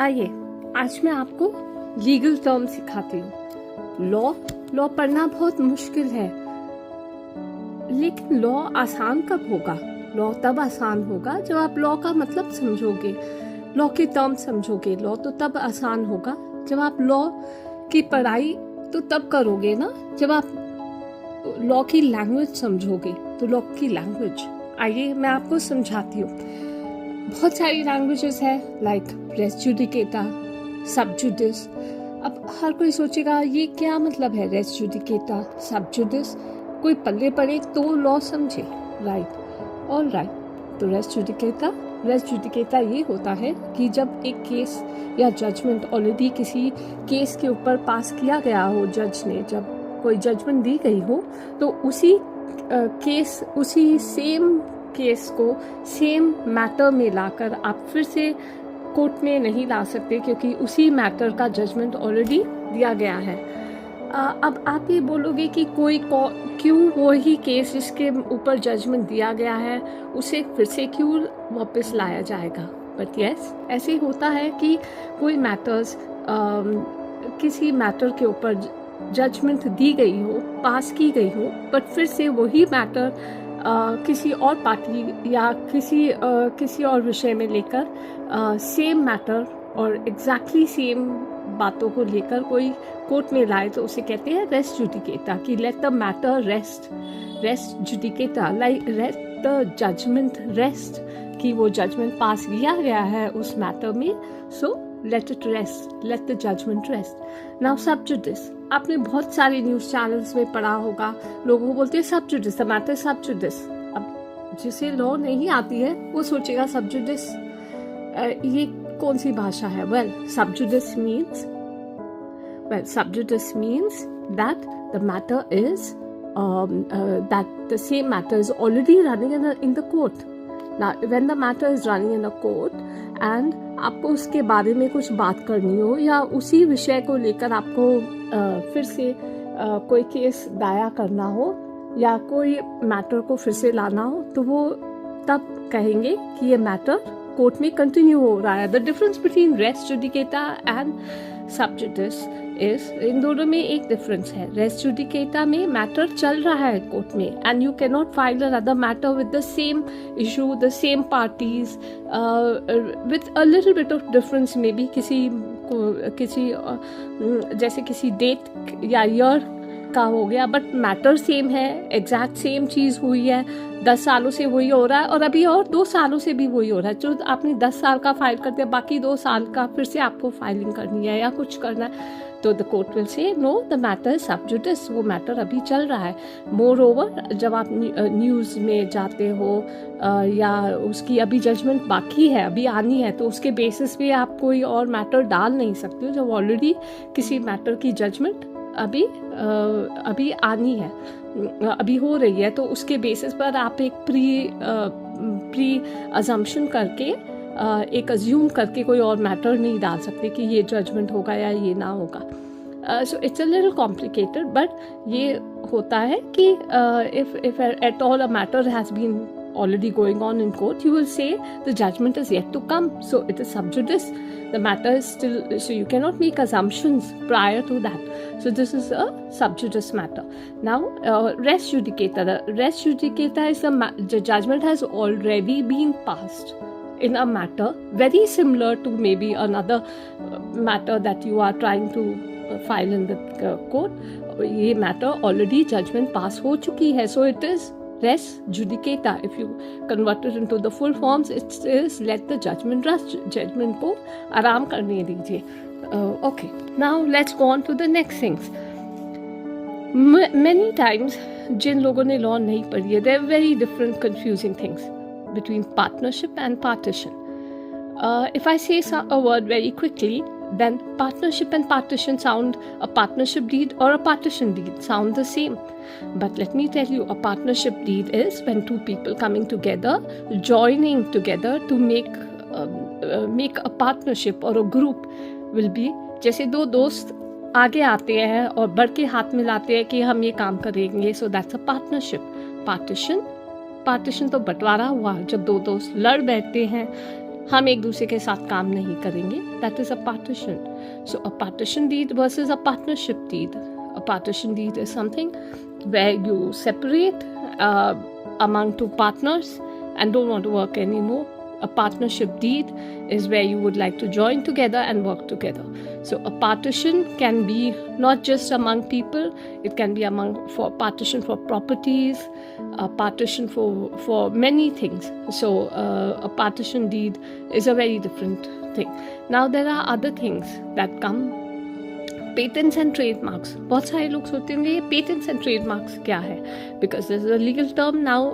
आइए आज मैं आपको लीगल टर्म सिखाती हूँ। लॉ पढ़ना बहुत मुश्किल है, लेकिन लॉ आसान कब होगा? लॉ तब आसान होगा जब आप लॉ का मतलब समझोगे, लॉ के टर्म समझोगे। लॉ तो तब आसान होगा जब आप लॉ की पढ़ाई तो तब करोगे ना, जब आप लॉ की लैंग्वेज समझोगे। तो लॉ की लैंग्वेज आइए मैं आपको समझाती हूँ। बहुत सारी लैंग्वेजेस है, लाइक रेस जुडिकेटा, सब जुडिस। अब हर कोई सोचेगा ये क्या मतलब है रेस जुडिकेटा, सब जुडिस। कोई पल्ले पड़े तो लॉ समझे, राइट? All right. तो रेस जुडिकेटा ये होता है कि जब एक केस या जजमेंट ऑलरेडी किसी केस के ऊपर पास किया गया हो, जज ने जब कोई जजमेंट दी गई हो, तो उसी सेम केस को सेम मैटर में लाकर आप फिर से कोर्ट में नहीं ला सकते, क्योंकि उसी मैटर का जजमेंट ऑलरेडी दिया गया है। अब आप ये बोलोगे कि क्यों वही केस जिसके ऊपर जजमेंट दिया गया है उसे फिर से क्यों वापस लाया जाएगा? बट यस, ऐसे होता है कि कोई मैटर्स किसी मैटर के ऊपर जजमेंट दी गई हो, पास की गई हो, बट फिर से वही मैटर किसी और पार्टी या किसी और विषय में लेकर सेम मैटर और एग्जैक्टली सेम बातों को लेकर कोई कोर्ट में लाए, तो उसे कहते हैं रेस्ट जुडिकेटा, कि let the matter res judicata, like let the judgment rest, कि वो जजमेंट पास किया गया है उस मैटर में, so let it rest, let the judgment rest. Now sub judice, आपने बहुत सारे न्यूज़ चैनल्स में पढ़ा होगा, लोगों को बोलते हैं सब जुडिस, द मैटर सब जुडिस। अब जिसे लॉ नहीं आती है वो सोचेगा सब जुडिस ये कौन सी भाषा है? वेल, सब जुडिस means that the matter is that the same matter is already running in the court. Now, when the matter is running in a court and आपको उसके बारे में कुछ बात करनी हो या उसी विषय को लेकर आपको फिर से कोई केस दायर करना हो या कोई मैटर को फिर से लाना हो, तो वो तब कहेंगे कि ये मैटर कोर्ट में कंटिन्यू हो रहा है। The difference between res judicata and sub judice is, इन दोनों में एक डिफरेंस है। रेस जुडिकेटा में मैटर चल रहा है कोर्ट में and you can not file another matter with the same issue, the same parties, with a little bit of difference, may be जैसे किसी डेट या ईयर का हो गया, बट मैटर सेम है, एग्जैक्ट सेम चीज़ हुई है, 10 सालों से वही हो रहा है और अभी और 2 सालों से भी वही हो रहा है। जो आपने 10 साल का फाइल कर दिया, बाकी 2 साल का फिर से आपको फाइलिंग करनी है या कुछ करना है, तो the court will say no, the matter is sub judice, वो मैटर अभी चल रहा है। मोर ओवर, जब आप न्यूज़ में जाते हो या उसकी अभी जजमेंट बाकी है, अभी आनी है, तो उसके बेसिस पे आप कोई और मैटर डाल नहीं सकते हो जब ऑलरेडी किसी मैटर की जजमेंट अभी आनी है, अभी हो रही है। तो उसके बेसिस पर आप एक प्री अजम्पशन करके एक अज्यूम करके कोई और मैटर नहीं डाल सकते कि ये जजमेंट होगा या ये ना होगा। So it's a little complicated, but ये होता है कि if at all a matter has been already going on in court, you will say the judgment is yet to come, so it is sub judice. The matter is still, so you cannot make assumptions prior to that. So this is a sub judice matter. Now, res judicata. The res judicata is the judgment has already been passed in a matter very similar to maybe another matter that you are trying to file in the court. ये matter already judgment pass हो चुकी है, so it is res judicata. If you convert it into the full forms, it is let the judgment rest. Judgment को आराम करने दीजिए. Okay, now let's go on to the next things. Many times जिन लोगों ने law नहीं पढ़ी है, there are very different confusing things between partnership and partition. If I say a word very quickly, then partnership and partition sound, a partnership deed or a partition deed sound the same. But let me tell you, a partnership deed is when two people coming together, joining together to make a partnership or a group will be, जैसे दो दोस्त आगे आते हैं और बढ़ के हाथ मिलाते हैं कि हम ये काम करेंगे, so that's a partnership. Partition तो बंटवारा हुआ, जब दो दोस्त लड़ बैठते हैं हम एक दूसरे के साथ काम नहीं करेंगे, that is a partition. So a partition deed versus a partnership deed. A partition deed is something where you separate among two partners and don't want to work anymore. A partnership deed is where you would like to join together and work together. So a partition can be not just among people, it can be for partition for properties, a partition for many things. So a partition deed is a very different thing. Now there are other things that come. Patents and trademarks. बहुत सारे लोग सोचते होंगे ये patents and trademarks क्या है, because this is a legal term now.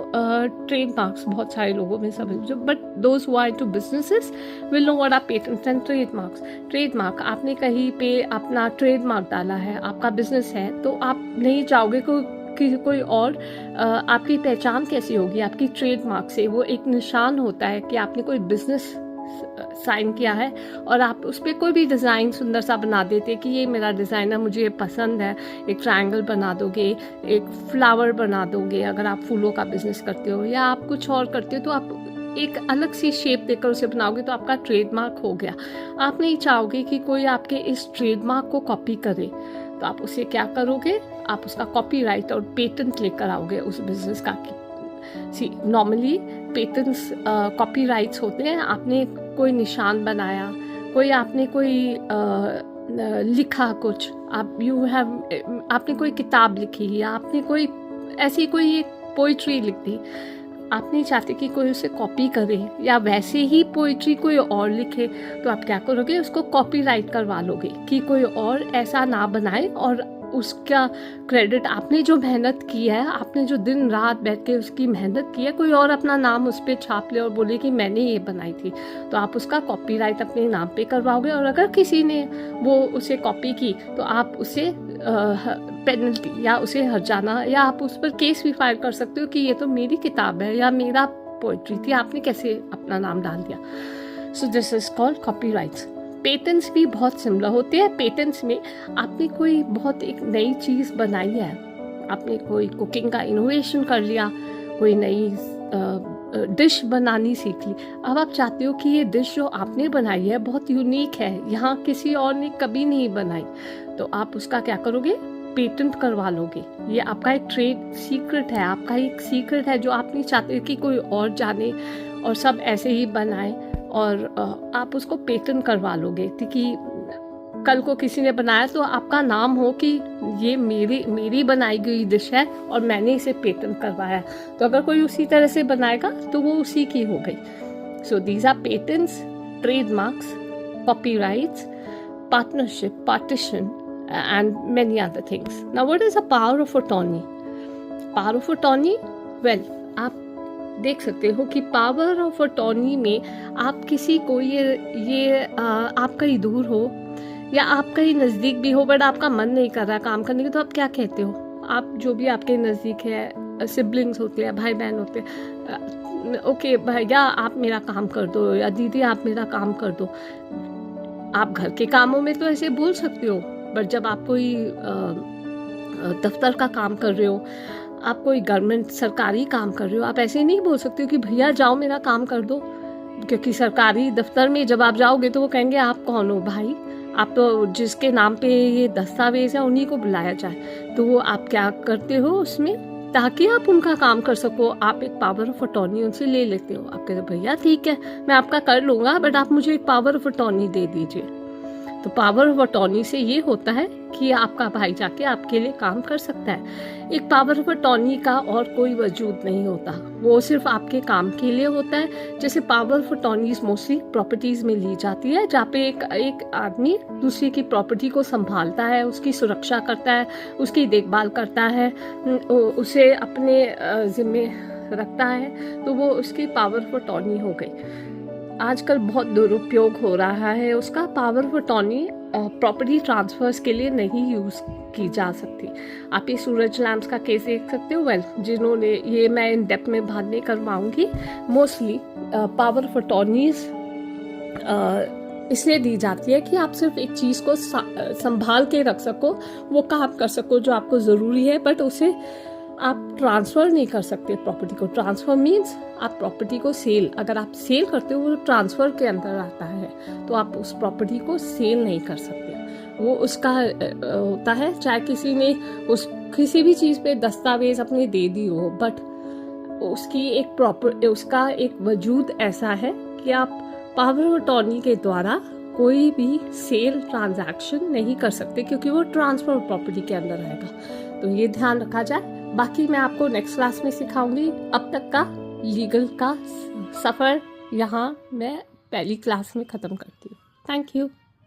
Trademarks बहुत सारे लोगों में समझ, but those who are into businesses will know what are patents and trademarks. Trademark, आपने कहीं पे अपना ट्रेडमार्क डाला है, आपका बिजनेस है, तो आप नहीं चाहोगे कि कोई और आपकी पहचान कैसी होगी आपकी ट्रेडमार्क से. वो एक निशान होता है कि आपने कोई बिजनेस साइन किया है और आप उस पर कोई भी डिज़ाइन सुंदर सा बना देते कि ये मेरा डिज़ाइन है, मुझे ये पसंद है. एक ट्रायंगल बना दोगे, एक फ्लावर बना दोगे अगर आप फूलों का बिजनेस करते हो, या आप कुछ और करते हो तो आप एक अलग सी शेप देकर उसे बनाओगे, तो आपका ट्रेडमार्क हो गया. आप नहीं चाहोगे कि कोई आपके इस ट्रेडमार्क को कॉपी करे, तो आप उसे क्या करोगे, आप उसका कॉपीराइट और पेटेंट लेकर आओगे उस बिजनेस का. सी नॉर्मली पेटेंट्स कॉपीराइट्स होते हैं. आपने कोई निशान बनाया, आपने कोई लिखा कुछ, आपने कोई किताब लिखी, या आपने कोई ऐसी कोई एक पोइट्री लिख दी, आप नहीं चाहते कि कोई उसे कॉपी करे या वैसे ही पोइट्री कोई और लिखे, तो आप क्या करोगे, उसको कॉपीराइट करवा लोगे कि कोई और ऐसा ना बनाए, और उसका क्रेडिट आपने जो मेहनत की है, आपने जो दिन रात बैठ के उसकी मेहनत की है, कोई और अपना नाम उस पर छाप ले और बोले कि मैंने ये बनाई थी, तो आप उसका कॉपीराइट अपने नाम पे करवाओगे. और अगर किसी ने वो उसे कॉपी की तो आप उसे पेनल्टी या उसे हर्जाना, या आप उस पर केस भी फाइल कर सकते हो कि ये तो मेरी किताब है या मेरा पोइट्री थी, आपने कैसे अपना नाम डाल दिया. So this is called copyrights. Patents भी बहुत सिमिलर होते हैं. पेटेंट्स में आपने कोई बहुत एक नई चीज़ बनाई है, आपने कोई कुकिंग का इनोवेशन कर लिया, कोई नई डिश बनानी सीख ली. अब आप चाहते हो कि ये डिश जो आपने बनाई है बहुत यूनिक है, यहाँ किसी और ने कभी नहीं बनाई, तो आप उसका क्या करोगे, पेटेंट करवा लोगे. ये आपका एक ट्रेड सीक्रेट है, आपका एक सीक्रेट है जो आप नहीं चाहते कि कोई और जाने और सब ऐसे ही बनाए, और आप उसको पेटेंट करवा लोगे कि कल को किसी ने बनाया तो आपका नाम हो कि ये मेरी बनाई गई डिश है और मैंने इसे पेटेंट करवाया. तो अगर कोई उसी तरह से बनाएगा तो वो उसी की हो गई. So these are patents, trademarks, copyrights, partnership, partition and many other things. Now what is a power of attorney? Power of attorney, well, आप देख सकते हो कि पावर ऑफ अटॉर्नी में आप किसी को ये आप कहीं दूर हो या आप कहीं नज़दीक भी हो, बट आपका मन नहीं कर रहा काम करने की, तो आप क्या कहते हो, आप जो भी आपके नज़दीक है, सिबलिंग्स होते हैं, भाई बहन होते हैं, ओके भैया आप मेरा काम कर दो, या दीदी आप मेरा काम कर दो. आप घर के कामों में तो ऐसे बोल सकते हो, बट जब आप कोई दफ्तर का काम कर रहे हो, आप कोई गवर्नमेंट सरकारी काम कर रहे हो, आप ऐसे नहीं बोल सकते हो कि भैया जाओ मेरा काम कर दो, क्योंकि सरकारी दफ्तर में जब आप जाओगे तो वो कहेंगे आप कौन हो भाई, आप तो जिसके नाम पे ये दस्तावेज है उन्हीं को बुलाया जाए. तो वो आप क्या करते हो उसमें, ताकि आप उनका काम कर सको, आप एक पावर ऑफ अटॉर्नी उनसे ले लेते हो. आप कहते हो भैया ठीक है मैं आपका कर लूँगा, बट आप मुझे एक पावर ऑफ अटॉर्नी दे दीजिए. तो पावर ऑफ अटॉर्नी से ये होता है कि आपका भाई जाके आपके लिए काम कर सकता है. एक पावर ऑफ अटॉर्नी का और कोई वजूद नहीं होता, वो सिर्फ आपके काम के लिए होता है. जैसे power of attorneys mostly properties में ली जाती है, जहाँ पे एक आदमी दूसरे की प्रॉपर्टी को संभालता है, उसकी सुरक्षा करता है, उसकी देखभाल करता है, उसे अपने जिम्मे रखता है, तो वो उसकी पावर ऑफ अटॉर्नी हो गई. आजकल बहुत दुरुपयोग हो रहा है उसका. Power of attorney property transfers के लिए नहीं यूज़ की जा सकती. आप ये सूरज लैम्प्स का केस देख सकते हो. वेल, जिन्होंने ये मैं इन डेप्थ में बात नहीं करवाऊंगी. मोस्टली पावर ऑफ अटॉर्नीज इसलिए दी जाती है कि आप सिर्फ एक चीज़ को संभाल के रख सको, वो काम कर सको जो आपको ज़रूरी है, बट उसे आप ट्रांसफ़र नहीं कर सकते प्रॉपर्टी को। ट्रांसफ़र मीन्स आप प्रॉपर्टी को सेल, अगर आप सेल करते हो वो ट्रांसफ़र के अंदर आता है, तो आप उस प्रॉपर्टी को सेल नहीं कर सकते। वो उसका होता है, चाहे किसी ने किसी भी चीज़ पे दस्तावेज अपने दे दी हो, बट उसका एक वजूद ऐसा है कि आप पावर ऑफ अटॉर्नी के द्वारा कोई भी सेल ट्रांजैक्शन नहीं कर सकते, क्योंकि वो ट्रांसफर प्रॉपर्टी के अंदर रहेगा। तो ये ध्यान रखा जाए। बाकी मैं आपको नेक्स्ट क्लास में सिखाऊंगी। अब तक का लीगल का सफ़र यहाँ मैं पहली क्लास में ख़त्म करती हूँ। Thank you.